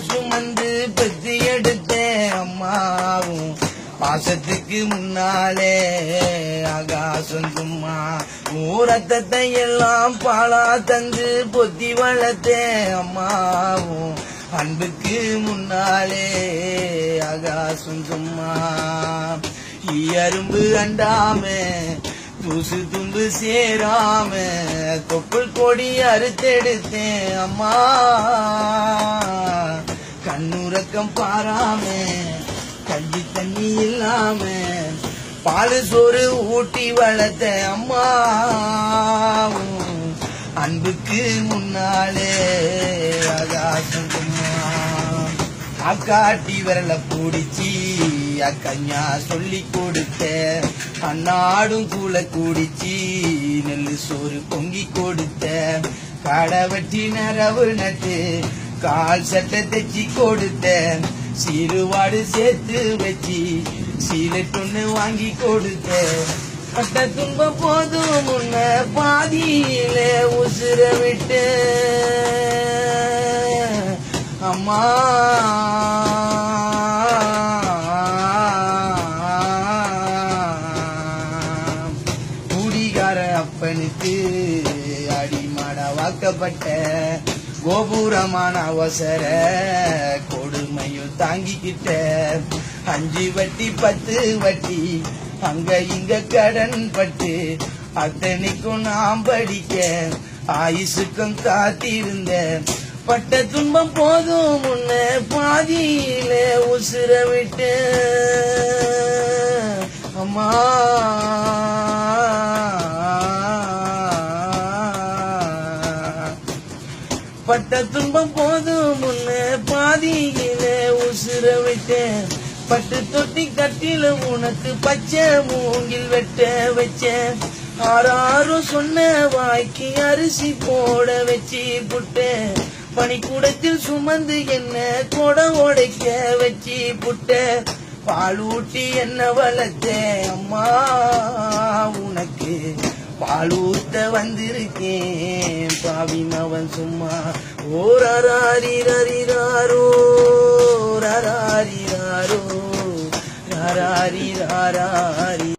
சுமந்து பெற்று எடுத்தேன் அம்மாவும் பாசத்துக்கு முன்னாலே ஆகாசம் சும்மா ரத்தத்தை எல்லாம் பாலா தந்து பொத்தி வளர்த்தேன் அம்மாவும் அன்புக்கு முன்னாலே ஆகாசம் சும்மா அரும்பு அண்டாம தூசு தும்பு சேராம தொப்புள் கொடி அறுத்தெடுத்தேன் அம்மா கண்ணுறக்கம் பாராம கஞ்சி தண்ணி இல்லாம பாலு சோறு ஊட்டி வளர்த்த அம்மா அன்புக்கு முன்னாலே ஆகாசம் சும்மா அக்காட்டி விரல பூடிச்சி அக்கஞ்சா சொல்லி கொடுத்த அன்னாடும் கூல கூடிச்சி நெல்லு சோறு பொங்கி கொடுத்த கடை வெட்டி நரவு நட்டு கால் சட்டை தைச்சி கொடுத்த சீருவாடு சேர்த்து வச்சு சீலட்டொன்னு வாங்கி கொடுத்த பட்ட துன்பம் போதும் முன்ன பாதியில உசுர விட்டு அம்மா குடிகார அப்பனுக்கு அடிமாடா வாக்கப்பட்ட கோபுரமான அவசர கொடுமையும் தாங்கிக்கிட்ட 5 வட்டி 10 வட்டி அங்க இங்க கடன் பட்டு அத்தனைக்கும் நாம் படிக்க ஆயுசுக்கும் காத்திருந்தேன் பட்ட துன்பம் போதும் முன்ன பாதியில உசுர விட்டு அம்மா பட்ட துன்பம் போதும் முன்ன பாதியில உசுர விட்டேன் பட்டு தொட்டி கட்டில உனக்கு பச்சை மூங்கில் வெட்ட வச்சேன் ஆறாரும் சொன்ன வாய்க்கு அரிசி போட வச்சு புட்டேன் பனிக்கூடத்தில் சுமந்து என்ன கொடை உடைக்க வச்சு புட்டேன் பால் ஊட்டி என்ன வளர்த்தேன் அம்மா உனக்கு பால் ஊத்த வந்திருக்கேன் பாவினவன் சும்மா ஓராரிராரோ ராரிராரோ ராரி ராரி